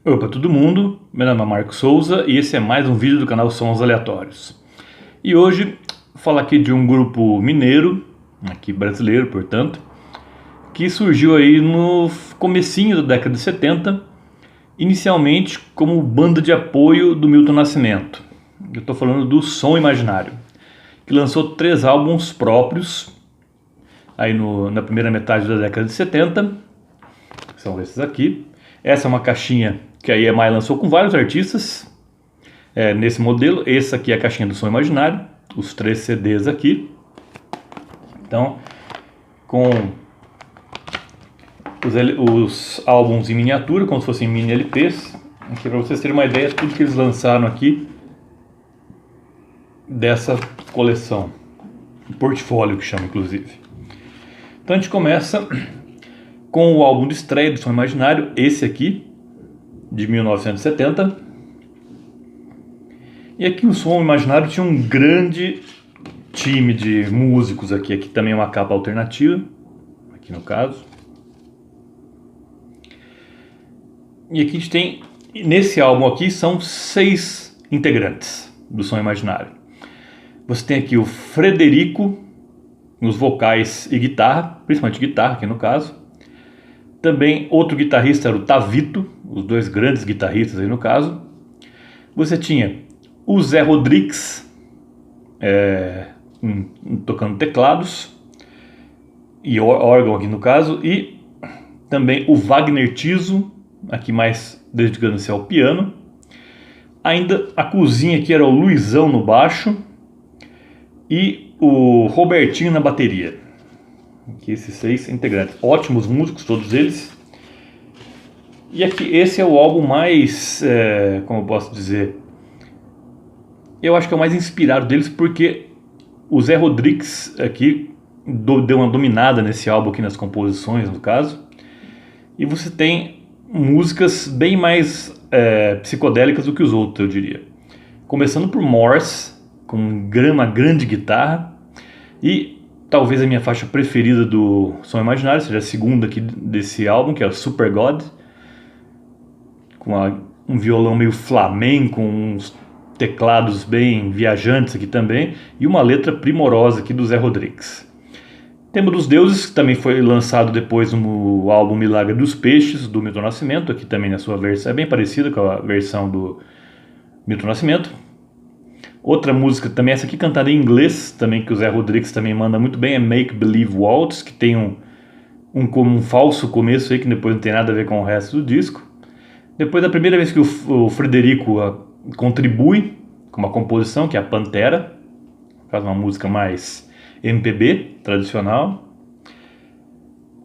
Opa, todo mundo, meu nome é Marco Souza e esse é mais um vídeo do canal Sons Aleatórios. E hoje vou falar aqui de um grupo mineiro, aqui brasileiro, portanto, que surgiu aí no comecinho da década de 70, inicialmente como banda de apoio do Milton Nascimento. Eu estou falando do Som Imaginário, que lançou 3 álbuns próprios aí na primeira metade da década de 70, são esses aqui. Essa é uma caixinha que a EMI lançou com vários artistas nesse modelo. Essa aqui é a caixinha do Som Imaginário, os 3 CDs aqui. Então, com os álbuns em miniatura, como se fossem mini LPs. Aqui para vocês terem uma ideia, tudo que eles lançaram aqui dessa coleção. Portfólio que chama, inclusive. Então a gente começa com o álbum de estreia do Som Imaginário, esse aqui, de 1970. E aqui o Som Imaginário tinha um grande time de músicos aqui. Aqui também é uma capa alternativa, aqui no caso. E aqui a gente tem, nesse álbum aqui, são 6 integrantes do Som Imaginário. Você tem aqui o Frederico, nos vocais e guitarra, principalmente guitarra aqui no caso. Também outro guitarrista era o Tavito, os 2 grandes guitarristas aí no caso. Você tinha o Zé Rodrigues tocando teclados e órgão aqui no caso. E também o Wagner Tiso, aqui mais dedicando-se ao piano. Ainda a cozinha aqui era o Luizão no baixo e o Robertinho na bateria. Aqui esses 6 integrantes, ótimos músicos todos eles. E aqui esse é o álbum mais, como eu posso dizer, eu acho que é o mais inspirado deles, porque o Zé Rodrigues aqui deu uma dominada nesse álbum aqui nas composições, no caso. E você tem músicas bem mais psicodélicas do que os outros, eu diria. Começando por Morse, com uma grande guitarra. E talvez a minha faixa preferida do Som Imaginário seja a segunda aqui desse álbum, que é o Super God, com um violão meio flamenco, uns teclados bem viajantes aqui também, e uma letra primorosa aqui do Zé Rodrigues. Tema dos Deuses, que também foi lançado depois no álbum Milagre dos Peixes, do Milton Nascimento, aqui também na sua versão, é bem parecida com a versão do Milton Nascimento. Outra música também, essa aqui cantada em inglês, também que o Zé Rodrigues também manda muito bem, é Make Believe Waltz, que tem um falso começo aí, que depois não tem nada a ver com o resto do disco. Depois, a primeira vez que o Frederico contribui com uma composição, que é a Pantera, faz uma música mais MPB, tradicional.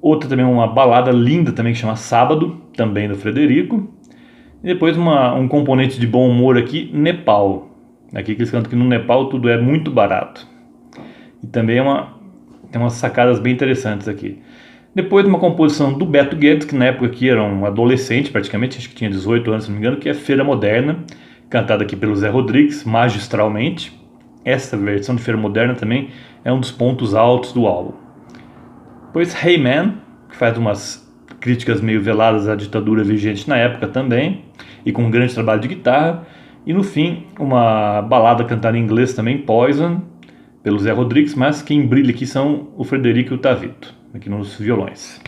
Outra também, uma balada linda também, que chama Sábado, também do Frederico. E depois um componente de bom humor aqui, Nepal. Aqui que eles cantam que no Nepal tudo é muito barato. E também tem umas sacadas bem interessantes aqui. Depois de uma composição do Beto Guedes, que na época aqui era um adolescente praticamente, acho que tinha 18 anos, se não me engano, que é Feira Moderna, cantada aqui pelo Zé Rodrigues, magistralmente. Essa versão de Feira Moderna também é um dos pontos altos do álbum. Depois Hey Man, que faz umas críticas meio veladas à ditadura vigente na época também, e com um grande trabalho de guitarra. E no fim, uma balada cantada em inglês também, Poison, pelo Zé Rodrigues, mas quem brilha aqui são o Frederico e o Tavito, aqui nos violões.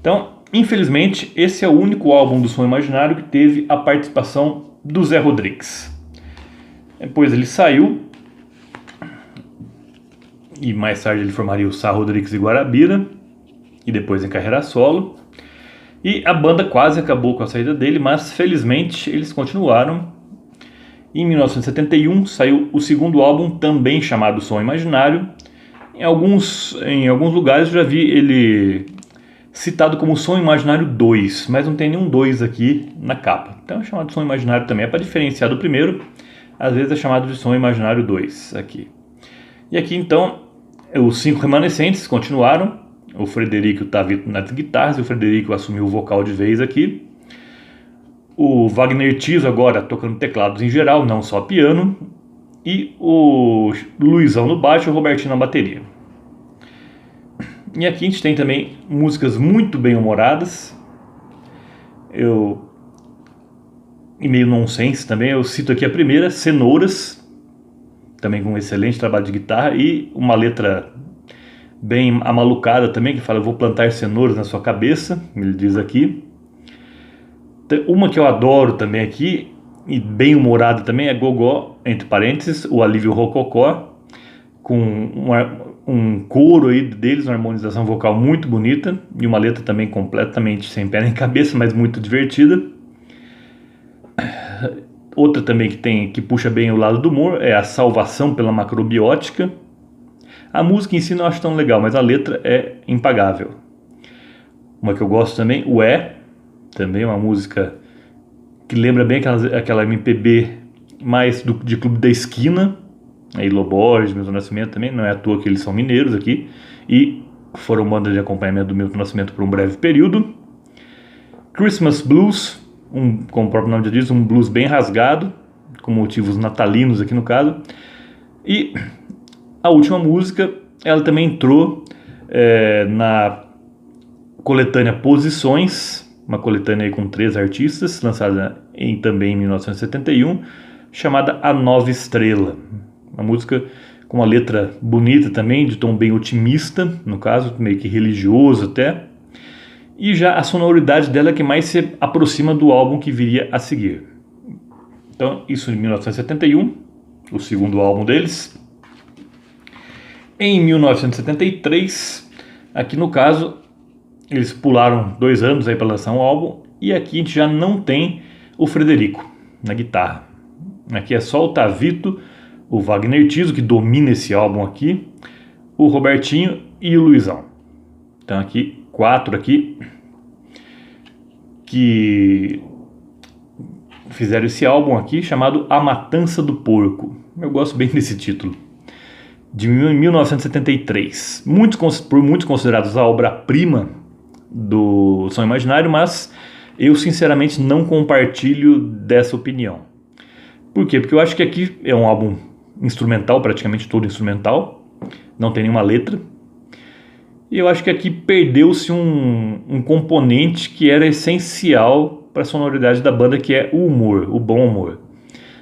Então, infelizmente, esse é o único álbum do Som Imaginário que teve a participação do Zé Rodrigues. Depois ele saiu, e mais tarde ele formaria o Sá Rodrigues e Guarabira, e depois em carreira solo. E a banda quase acabou com a saída dele, mas felizmente eles continuaram. Em 1971 saiu o segundo álbum, também chamado Som Imaginário. Em alguns lugares eu já vi ele citado como Som Imaginário 2, mas não tem nenhum 2 aqui na capa. Então é chamado Som Imaginário também, é para diferenciar do primeiro. Às vezes é chamado de Som Imaginário 2 aqui. E aqui então os 5 remanescentes continuaram. O Frederico e o Tavito nas guitarras, e o Frederico assumiu o vocal de vez aqui. O Wagner Tiso agora tocando teclados em geral, não só piano. E o Luizão no baixo e o Robertinho na bateria. E aqui a gente tem também músicas muito bem humoradas. Eu e meio nonsense também. Eu cito aqui a primeira, Cenouras, também com um excelente trabalho de guitarra, e uma letra bem amalucada também, que fala: eu vou plantar cenouras na sua cabeça, ele diz aqui. Uma que eu adoro também aqui, e bem humorada também, é Gogó, entre parênteses, o Alívio Rococó, com um coro aí deles, uma harmonização vocal muito bonita, e uma letra também completamente sem pé nem cabeça, mas muito divertida. Outra também que puxa bem o lado do humor é A Salvação pela Macrobiótica. A música em si não acho tão legal, mas a letra é impagável. Uma que eu gosto também, o também uma música que lembra bem aquela MPB mais de Clube da Esquina, aí Loborges, Milton Nascimento também, não é à toa que eles são mineiros aqui, e foram banda de acompanhamento do Milton Nascimento por um breve período. Christmas Blues, como o próprio nome já diz, um blues bem rasgado, com motivos natalinos aqui no caso. E a última música, ela também entrou na coletânea Posições, uma coletânea aí com 3 artistas, lançada também em 1971, chamada A Nova Estrela. Uma música com uma letra bonita também, de tom bem otimista, no caso, meio que religioso até. E já a sonoridade dela é que mais se aproxima do álbum que viria a seguir. Então, isso em 1971, o segundo álbum deles. Em 1973, aqui no caso, eles pularam 2 anos aí para lançar um álbum, e aqui a gente já não tem o Frederico na guitarra. Aqui é só o Tavito, o Wagner Tiso, que domina esse álbum aqui, o Robertinho e o Luizão. Então aqui, 4 aqui, que fizeram esse álbum aqui, chamado A Matança do Porco. Eu gosto bem desse título. De 1973. Por muitos considerados a obra-prima do Som Imaginário, mas eu sinceramente não compartilho dessa opinião. Por quê? Porque eu acho que aqui é um álbum instrumental, praticamente todo instrumental, não tem nenhuma letra, e eu acho que aqui perdeu-se um componente que era essencial para a sonoridade da banda, que é o humor, o bom humor.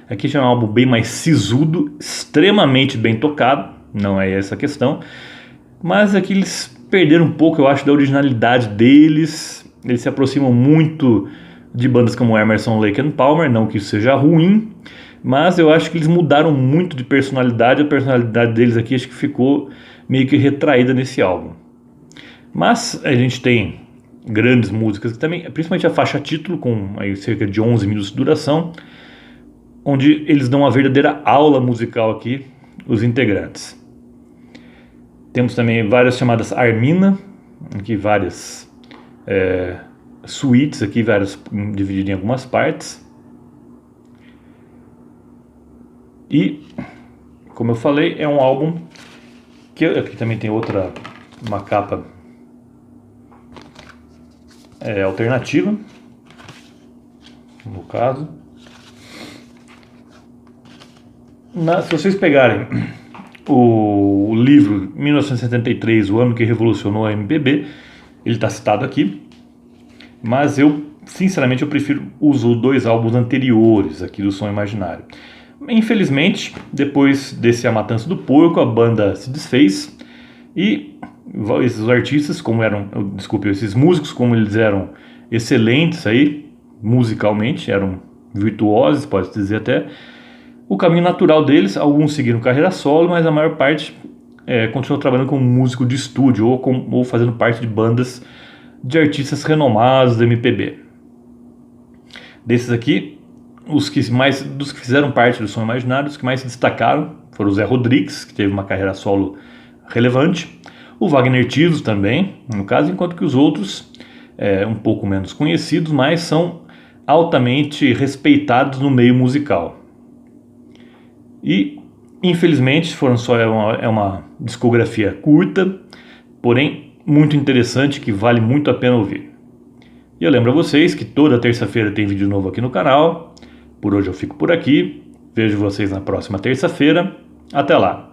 Aqui já é um álbum bem mais sisudo, extremamente bem tocado, não é essa a questão, mas aqui eles perderam um pouco, eu acho, da originalidade deles. Eles se aproximam muito de bandas como Emerson, Lake and Palmer, não que isso seja ruim, mas eu acho que eles mudaram muito de personalidade. A personalidade deles aqui acho que ficou meio que retraída nesse álbum. Mas a gente tem grandes músicas que também, principalmente a faixa título, com aí cerca de 11 minutos de duração, onde eles dão uma verdadeira aula musical aqui, os integrantes. Temos também várias chamadas Armina, aqui várias suítes, aqui várias divididas em algumas partes. E, como eu falei, é um álbum que aqui também tem uma capa alternativa, no caso. Se vocês pegarem o livro 1973, o ano que revolucionou a MPB, ele está citado aqui, mas sinceramente eu prefiro os 2 álbuns anteriores aqui do Som Imaginário. Infelizmente, depois desse A Matança do Porco, a banda se desfez, e esses artistas, esses músicos, como eles eram excelentes aí, musicalmente, eram virtuosos, pode dizer até, o caminho natural deles, alguns seguiram carreira solo, mas a maior parte continuou trabalhando como músico de estúdio ou fazendo parte de bandas de artistas renomados da MPB. Desses aqui, dos que fizeram parte do Som Imaginário, os que mais se destacaram foram o Zé Rodrigues, que teve uma carreira solo relevante, o Wagner Tiso também, no caso, enquanto que os outros, um pouco menos conhecidos, mas são altamente respeitados no meio musical. E, infelizmente, é uma discografia curta, porém muito interessante, que vale muito a pena ouvir. E eu lembro a vocês que toda terça-feira tem vídeo novo aqui no canal. Por hoje eu fico por aqui. Vejo vocês na próxima terça-feira. Até lá!